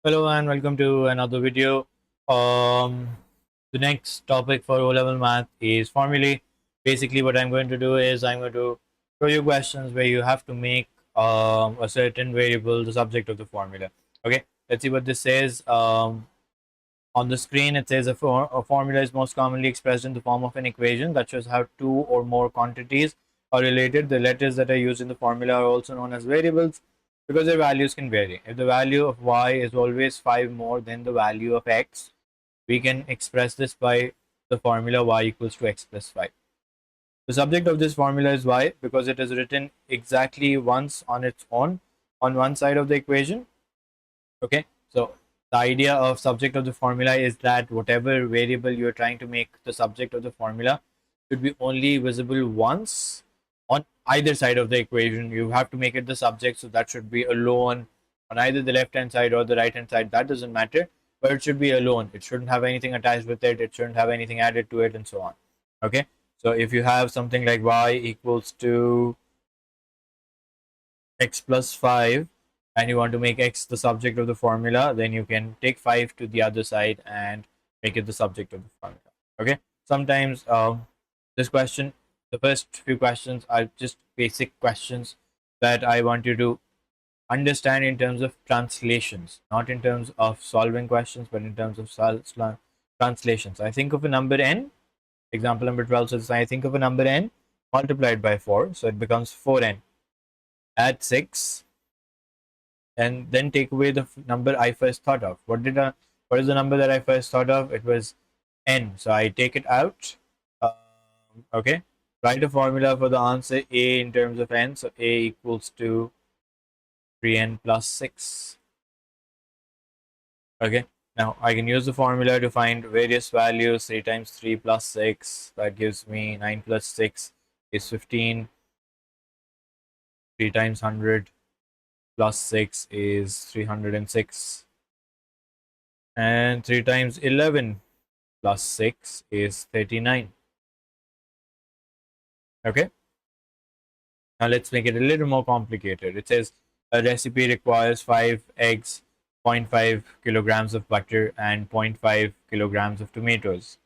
Hello and welcome to another video. The next topic for O-level math is formulae. Basically, what I'm going to do is I'm going to show you questions where you have to make a certain variable the subject of the formula. Okay, let's see what this says. On the screen, it says a formula is most commonly expressed in the form of an equation that shows how two or more quantities are related. The letters that are used in the formula are also known as variables because their values can vary. If the value of y is always 5 more than the value of x, we can express this by the formula y equals to x plus 5. The subject of this formula is y because it is written exactly once on its own on one side of the equation. Okay, so the idea of subject of the formula is that whatever variable you're trying to make the subject of the formula should be only visible once on either side of the equation. You have to make it the subject, so that should be alone on either the left hand side or the right hand side. That doesn't matter, but it should be alone. It shouldn't have anything attached with it. It shouldn't have anything added to it, and so on. Okay, so if you have something like y equals to x plus 5 and you want to make x the subject of the formula, then you can take 5 to the other side and make it the subject of the formula. Okay, sometimes this question, the first few questions are just basic questions that I want you to understand in terms of translations, not in terms of solving questions, but in terms of translations. I think of a number n. Example number 12 says I think of a number n multiplied by 4, so it becomes 4n. Add 6 and then take away the number I first thought of. What is the number that I first thought of? It was n, so I take it out. Okay, write a formula for the answer a in terms of n, so a equals to 3n plus 6. Okay, now I can use the formula to find various values. 3 times 3 plus 6, that gives me 9 plus 6 is 15. 3 times 100 plus 6 is 306, and 3 times 11 plus 6 is 39. Okay, now let's make it a little more complicated. It says a recipe requires 5 eggs, 0.5 kilograms of butter, and 0.5 kilograms of tomatoes.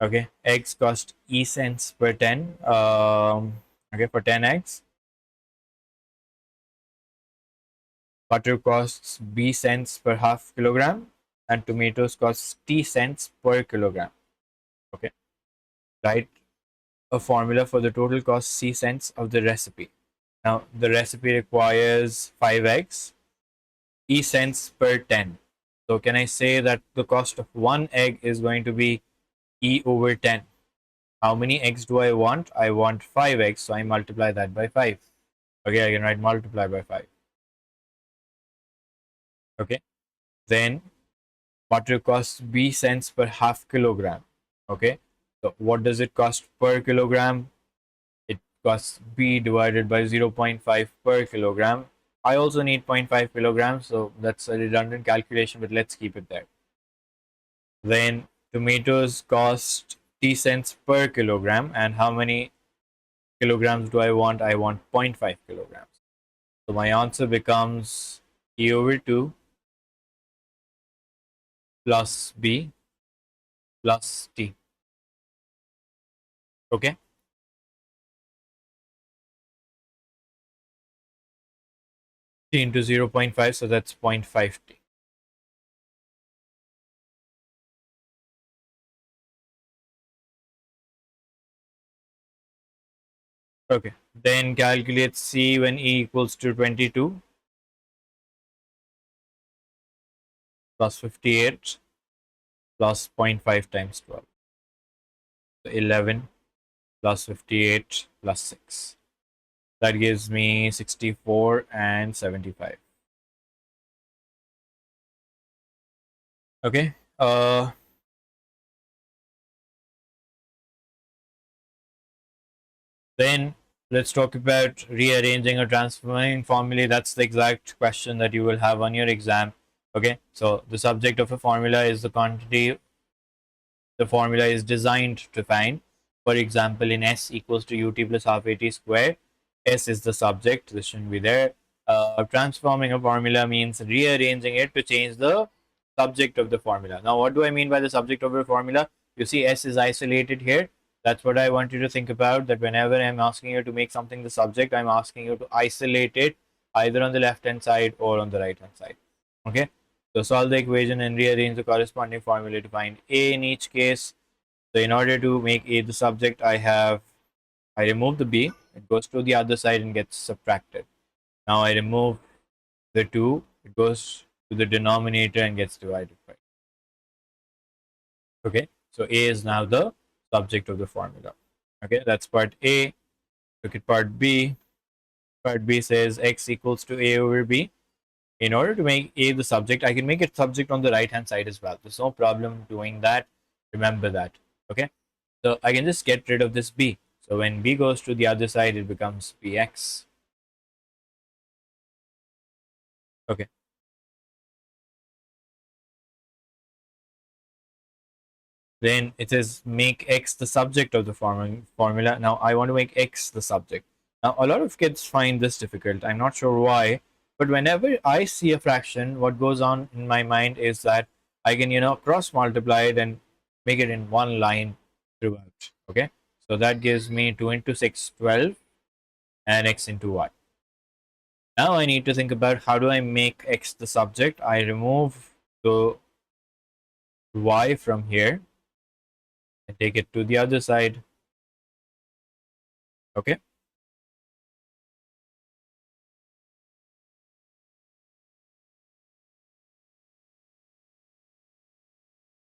Okay, eggs cost E cents per 10. Okay, for 10 eggs. Butter costs B cents per half kilogram, and tomatoes cost T cents per kilogram. Okay, right, a formula for the total cost C cents of the recipe. Now, the recipe requires 5 eggs, E cents per 10. So, can I say that the cost of one egg is going to be E over 10? How many eggs do I want? I want 5 eggs, so I multiply that by 5. Okay, I can write multiply by 5. Okay, then butter costs B cents per half kilogram. Okay, so what does it cost per kilogram? It costs B divided by 0.5 per kilogram. I also need 0.5 kilograms, so that's a redundant calculation, but let's keep it there. Then tomatoes cost T cents per kilogram, and how many kilograms do I want? I want 0.5 kilograms. So my answer becomes E over 2 plus B plus T. Okay. T into 0.5, so that's 0.5 T. Okay, then calculate C when E equals to 22 plus 58 plus 0.5 times 12. So 11 plus 58 plus 6. That gives me 64 and 75. Okay. Then let's talk about rearranging or transforming formulae. That's the exact question that you will have on your exam. Okay, so the subject of a formula is the quantity the formula is designed to find. For example, in S equals to ut plus half at square, S is the subject, this shouldn't be there. Transforming a formula means rearranging it to change the subject of the formula. Now, what do I mean by the subject of the formula? You see, S is isolated here. That's what I want you to think about, that whenever I'm asking you to make something the subject, I'm asking you to isolate it either on the left hand side or on the right hand side. Okay, so solve the equation and rearrange the corresponding formula to find A in each case. So in order to make A the subject, I remove the B, it goes to the other side and gets subtracted. Now I remove the 2, it goes to the denominator and gets divided by. Okay, so A is now the subject of the formula. Okay, that's part A. Look at part B. Part B says x equals to A over B. In order to make A the subject, I can make it subject on the right hand side as well. There's no problem doing that. Remember that. Okay, so I can just get rid of this B. So when B goes to the other side, it becomes Bx. Okay. Then it says make x the subject of the formula. Now I want to make x the subject. Now a lot of kids find this difficult. I'm not sure why, but whenever I see a fraction, what goes on in my mind is that I can, cross multiply it and make it in one line throughout. Okay, so that gives me 2 into 6, 12, and x into y. Now I need to think about how do I make x the subject. I remove the y from here and take it to the other side. Okay.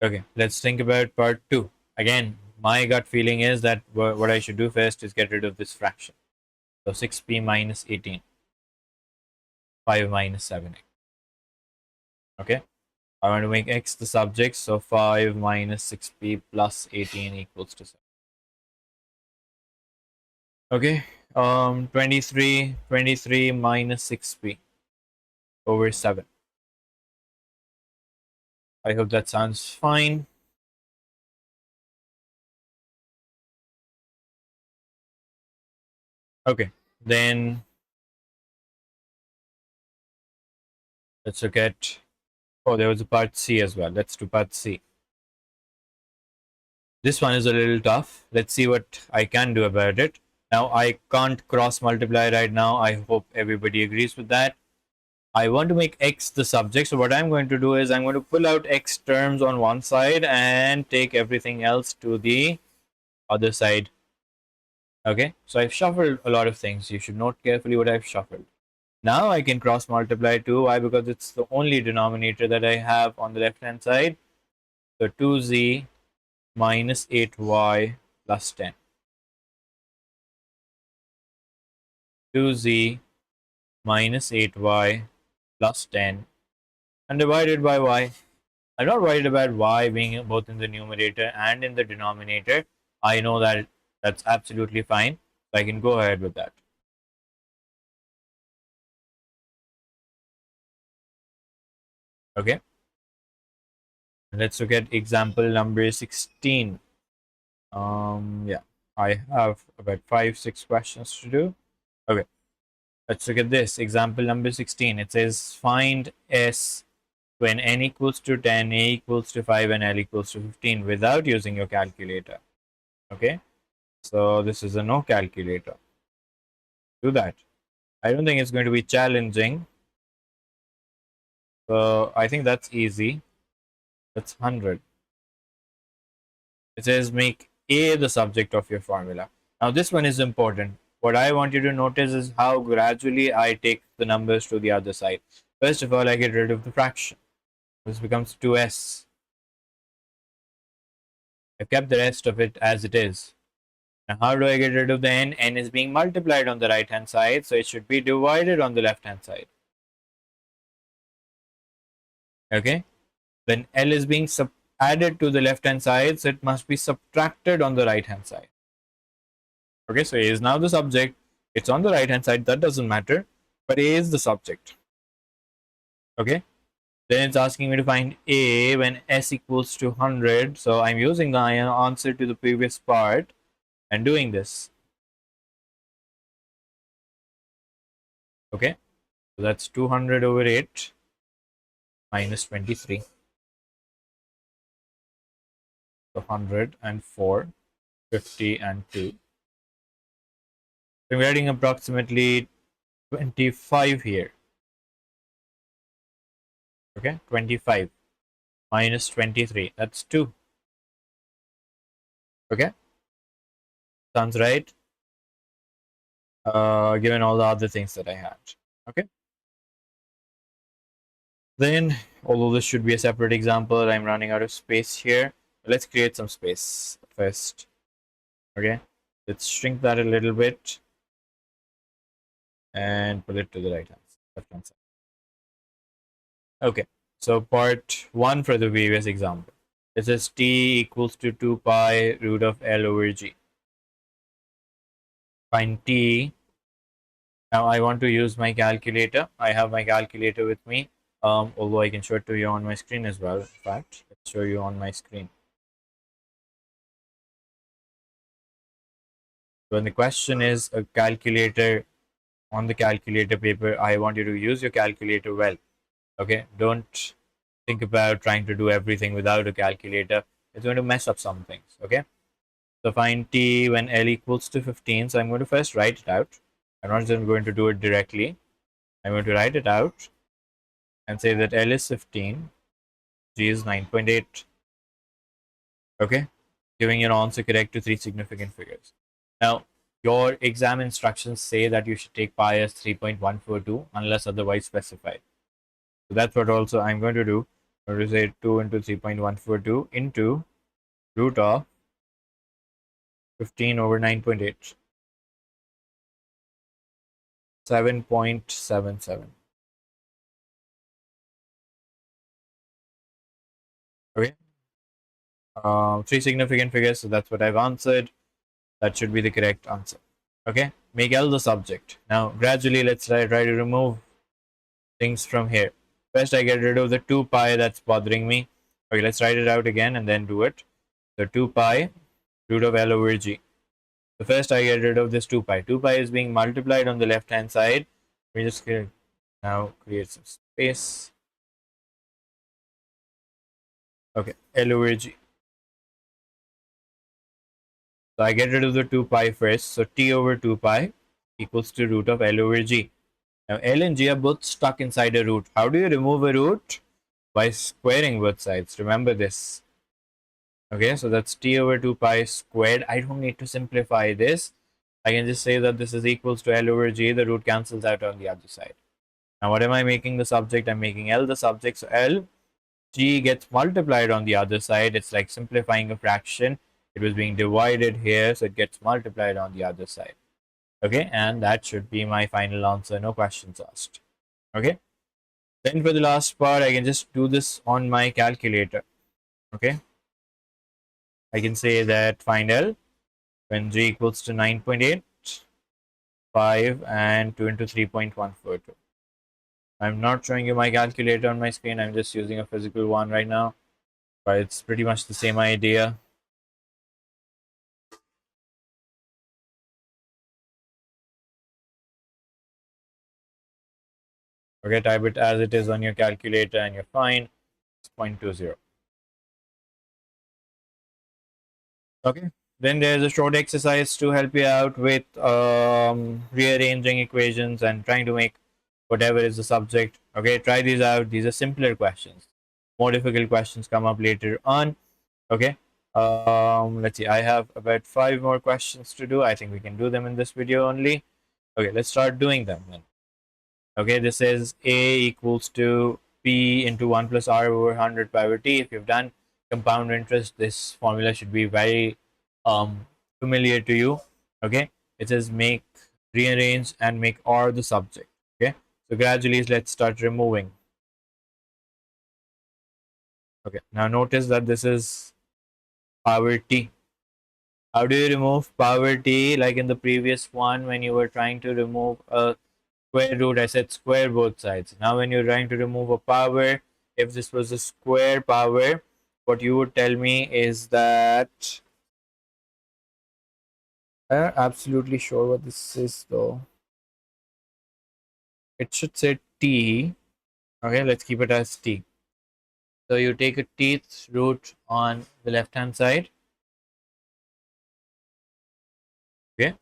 Okay, let's think about part 2. Again, my gut feeling is that what I should do first is get rid of this fraction. So 6p minus 18, 5 minus 7. Okay, I want to make x the subject, so 5 minus 6p plus 18 equals to 7. Okay, 23 minus 6p over 7. I hope that sounds fine. Okay, then let's look at, oh, there was a part C as well. Let's do part C. This one is a little tough. Let's see what I can do about it. Now, I can't cross multiply right now. I hope everybody agrees with that. I want to make x the subject. So what I'm going to do is I'm going to pull out x terms on one side and take everything else to the other side. Okay, so I've shuffled a lot of things. You should note carefully what I've shuffled. Now I can cross multiply 2. Why? Because it's the only denominator that I have on the left hand side. So 2z minus 8y plus 10. 2z minus 8y plus 10 and divided by y. I'm not worried about y being both in the numerator and in the denominator. I know that that's absolutely fine. So I can go ahead with that. Okay. Let's look at example number 16. Yeah, I have about 5-6 questions to do. Okay. Let's look at this. Example number 16. It says find S when n equals to 10, a equals to 5, and l equals to 15 without using your calculator. Okay, so this is a no calculator. Do that. I don't think it's going to be challenging. So I think that's easy. That's 100. It says make a the subject of your formula. Now this one is important. What I want you to notice is how gradually I take the numbers to the other side. First of all, I get rid of the fraction. This becomes 2s. I've kept the rest of it as it is. Now, how do I get rid of the n? N is being multiplied on the right hand side, so it should be divided on the left hand side. Okay, then L is being added to the left hand side, so it must be subtracted on the right hand side. Okay, so A is now the subject. It's on the right hand side, that doesn't matter, but A is the subject. Okay, then it's asking me to find A when S equals to 100. So I'm using the answer to the previous part and doing this. Okay, So that's 200 over 8 minus 23. So 100 and 4, 50 and 2. So we're getting approximately 25 here. Okay, 25 minus 23. That's 2. Okay, sounds right. Given all the other things that I had. Okay. Then, although this should be a separate example, I'm running out of space here. Let's create some space first. Okay, let's shrink that a little bit and put it to the left hand side. Okay, so part 1 for the previous example. It says t equals to 2 pi root of L over g. Find t. Now I want to use my calculator. I have my calculator with me. Although I can show it to you on my screen as well. In fact, let's show you on my screen. When the question is a calculator on the calculator paper, I want you to use your calculator well. Okay, don't think about trying to do everything without a calculator. It's going to mess up some things. Okay, so find t when L equals to 15. So I'm going to first write it out. I'm not just going to do it directly. I'm going to write it out and say that L is 15, G is 9.8. Okay, giving your answer correct to 3 significant figures. Now, your exam instructions say that you should take pi as 3.142 unless otherwise specified. So that's what also I'm going to do. I'm going to say 2 into 3.142 into root of 15 over 9.8. 7.77. Okay. 3 significant figures, so that's what I've answered. That should be the correct answer. Okay. Make L the subject. Now, gradually, let's try to remove things from here. First, I get rid of the 2 pi that's bothering me. Okay, let's write it out again and then do it. So 2 pi root of L over g. So first I get rid of this 2 pi. 2 pi is being multiplied on the left hand side. We just now create some space. Okay, L over g. So I get rid of the 2 pi first. So t over 2 pi equals to root of L over g. Now L and g are both stuck inside a root. How do you remove a root? By squaring both sides. Remember this. Okay, so that's t over 2 pi squared. I don't need to simplify this. I can just say that this is equals to L over g. The root cancels out on the other side. Now, what am I making the subject? I'm making L the subject. So L, G gets multiplied on the other side. It's like simplifying a fraction. It was being divided here, so it gets multiplied on the other side. Okay, and that should be my final answer. No questions asked. Okay, then for the last part, I can just do this on my calculator. Okay, I can say that find L when G equals to 9.8, 5, and 2 into 3.142. I'm not showing you my calculator on my screen. I'm just using a physical one right now. But it's pretty much the same idea. Okay, type it as it is on your calculator and you're fine. It's 0.20. Okay, then there's a short exercise to help you out with rearranging equations and trying to make whatever is the subject. Okay, try these out. These are simpler questions. More difficult questions come up later on. Okay, let's see. I have about 5 more questions to do. I think we can do them in this video only. Okay, let's start doing them then. Okay, this is a equals to p into 1 plus r over 100 pi over t. If you've done compound interest, this formula should be very familiar to you. Okay, it says make, rearrange, and make r the subject. Okay, so gradually let's start removing. Okay, now notice that this is power t. How do you remove power t? Like in the previous one, when you were trying to remove a square root, I said square both sides. Now when you're trying to remove a power, if this was a square power, what you would tell me is that I'm not absolutely sure what this is though. It should say t, okay, let's keep it as t. So you take a tth root on the left hand side, okay,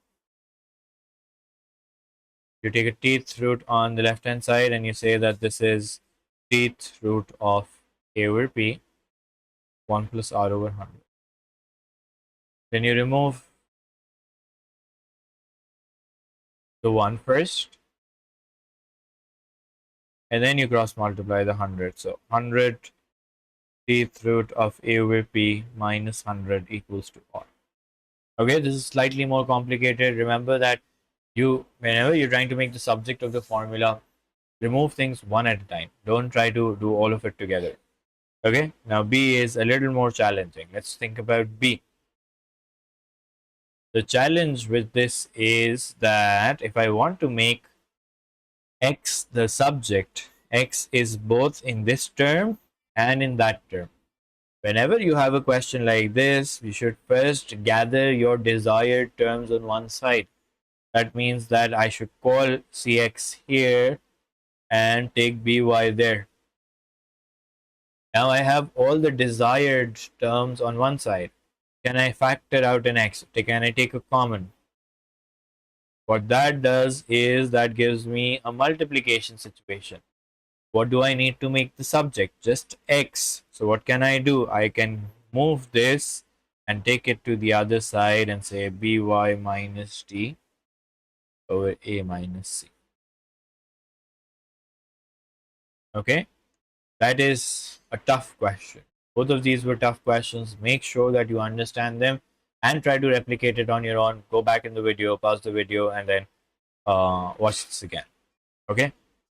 you take a tth root on the left hand side and you say that this is tth root of a over p, 1 plus r over 100. Then you remove the 1 first, and then you cross multiply the 100. So 100 tth root of a over p minus 100 equals to r. Okay, this is slightly more complicated. Remember that whenever you're trying to make the subject of the formula, remove things one at a time. Don't try to do all of it together. Okay, now B is a little more challenging. Let's think about B. The challenge with this is that if I want to make X the subject, X is both in this term and in that term. Whenever you have a question like this, you should first gather your desired terms on one side. That means that I should call Cx here and take By there. Now I have all the desired terms on one side. Can I factor out an x? Can I take a common? What that does is that gives me a multiplication situation. What do I need to make the subject? Just x. So what can I do? I can move this and take it to the other side and say by minus d over a minus c. Okay, that is a tough question. Both of these were tough questions. Make sure that you understand them and try to replicate it on your own. Go back in the video, pause the video, and then watch this again. Okay,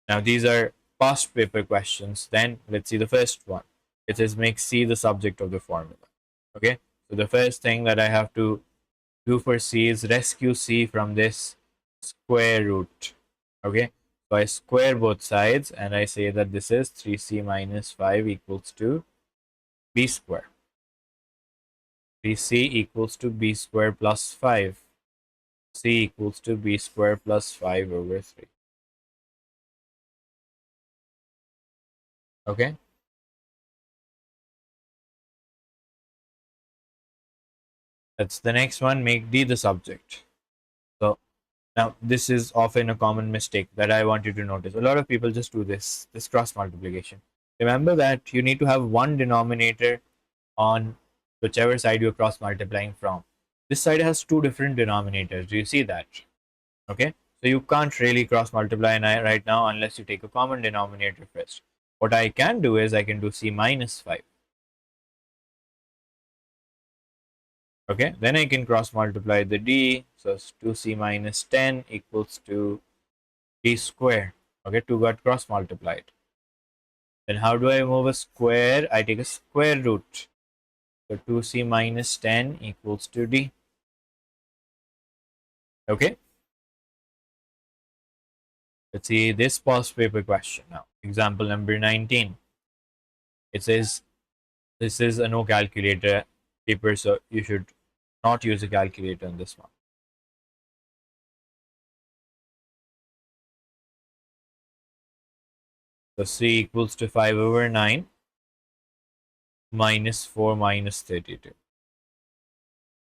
now these are past paper questions. Then let's see the first one. It says make C the subject of the formula. Okay, so the first thing that I have to do for C is rescue C from this square root. Okay, so I square both sides and I say that this is 3c minus 5 equals to b square. 3c equals to b square plus 5. C equals to b square plus 5 over 3. Okay, that's the next one. Make D the subject. So now this is often a common mistake that I want you to notice. A lot of people just do this cross multiplication. Remember that you need to have one denominator on whichever side you're cross multiplying from. This side has two different denominators. Do you see that? Okay, so you can't really cross multiply right now unless you take a common denominator first. What I can do is I can do c minus 5. Okay, then I can cross multiply the d. So 2c minus 10 equals to d square. Okay, 2 got cross multiplied. Then how do I move a square? I take a square root. So 2c minus 10 equals to d. Okay, let's see this past paper question now. Example number 19. It says this is a no calculator paper, so you should not use a calculator in this one. So c equals to 5 over 9 minus 4 minus 32.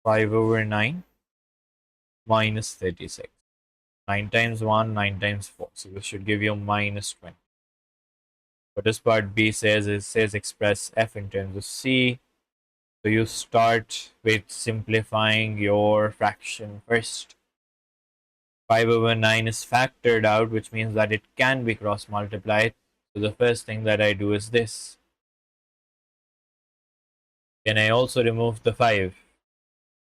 5 over 9 minus 36. 9 times 1, 9 times 4. So this should give you minus 20. What this part B says is says express f in terms of c. So you start with simplifying your fraction first. 5 over 9 is factored out, which means that it can be cross multiplied. So the first thing that I do is this. Can I also remove the 5?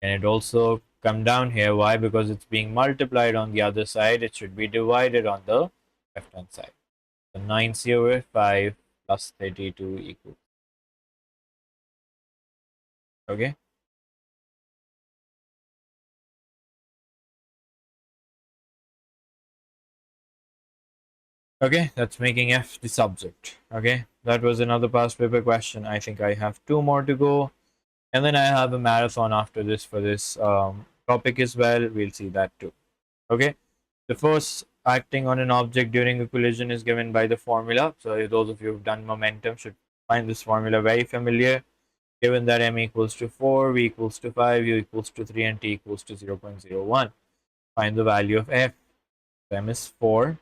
Can it also come down here? Why? Because it's being multiplied on the other side. It should be divided on the left hand side. So 9c over 5 plus 32 equals. Okay. Okay, that's making f the subject. Okay, that was another past paper question. I think I have two more to go. And then I have a marathon after this for this topic as well. We'll see that too. Okay, the first acting on an object during a collision is given by the formula. So those of you who've done momentum should find this formula very familiar. Given that m equals to 4, v equals to 5, u equals to 3, and t equals to 0.01. Find the value of f. M is 4,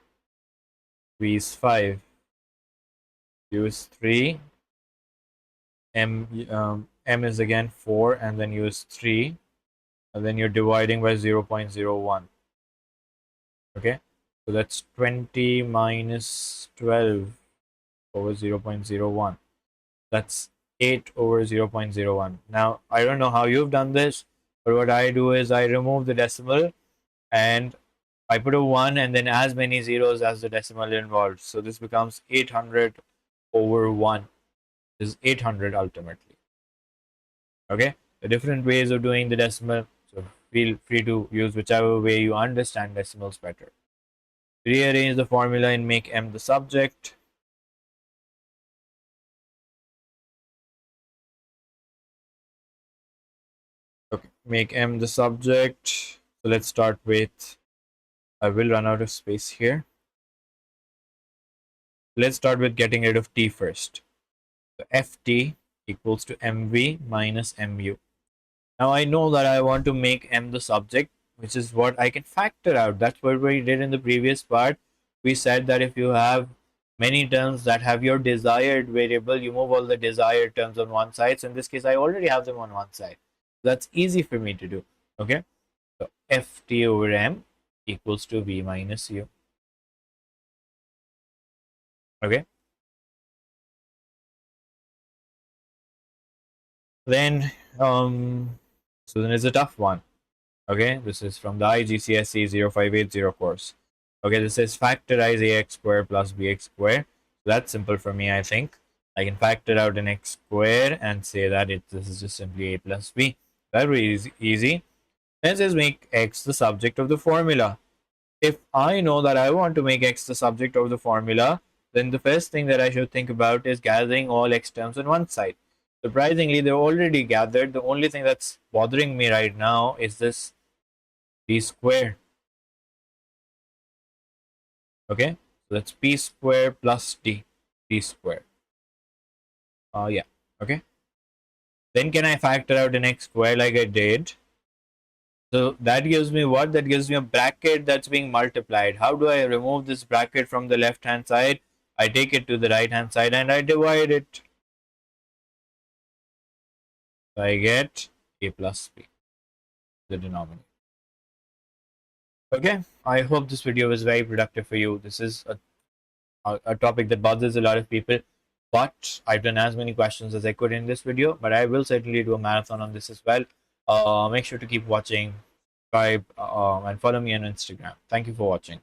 v is 5, u is 3, m is again 4, and then u is 3, and then you're dividing by 0.01. Okay, so that's 20 minus 12 over 0.01. That's 8 over 0.01. Now, I don't know how you've done this, but what I do is I remove the decimal and I put a 1 and then as many zeros as the decimal involved. So this becomes 800 over 1. This is 800 ultimately. Okay, the different ways of doing the decimal. So feel free to use whichever way you understand decimals better. Rearrange the formula and make m the subject. Okay, make m the subject. So let's start with, I will run out of space here. Let's start with getting rid of t first. So ft equals to mv minus mu. Now I know that I want to make m the subject, which is what I can factor out. That's what we did in the previous part. We said that if you have many terms that have your desired variable, you move all the desired terms on one side. So in this case, I already have them on one side. That's easy for me to do. Okay. So ft over m equals to v minus u. Okay. Then, so then it's a tough one. Okay, this is from the IGCSE 0580 course. Okay, this is factorize ax square plus bx square. That's simple for me, I think. I can factor out an x square and say that this is just simply a plus b. Very easy. Let's just make x the subject of the formula. If I know that I want to make x the subject of the formula, then the first thing that I should think about is gathering all x terms on one side. Surprisingly, they're already gathered. The only thing that's bothering me right now is this p square. Okay, so that's p square plus d, p square. Yeah, okay. Then can I factor out an x square like I did? So that gives me what? That gives me a bracket that's being multiplied. How do I remove this bracket from the left hand side? I take it to the right hand side and I divide it. So I get a plus b, the denominator. Okay, I hope this video was very productive for you. This is a topic that bothers a lot of people, but I've done as many questions as I could in this video, but I will certainly do a marathon on this as well. Make sure to keep watching, subscribe, and follow me on Instagram. Thank you for watching.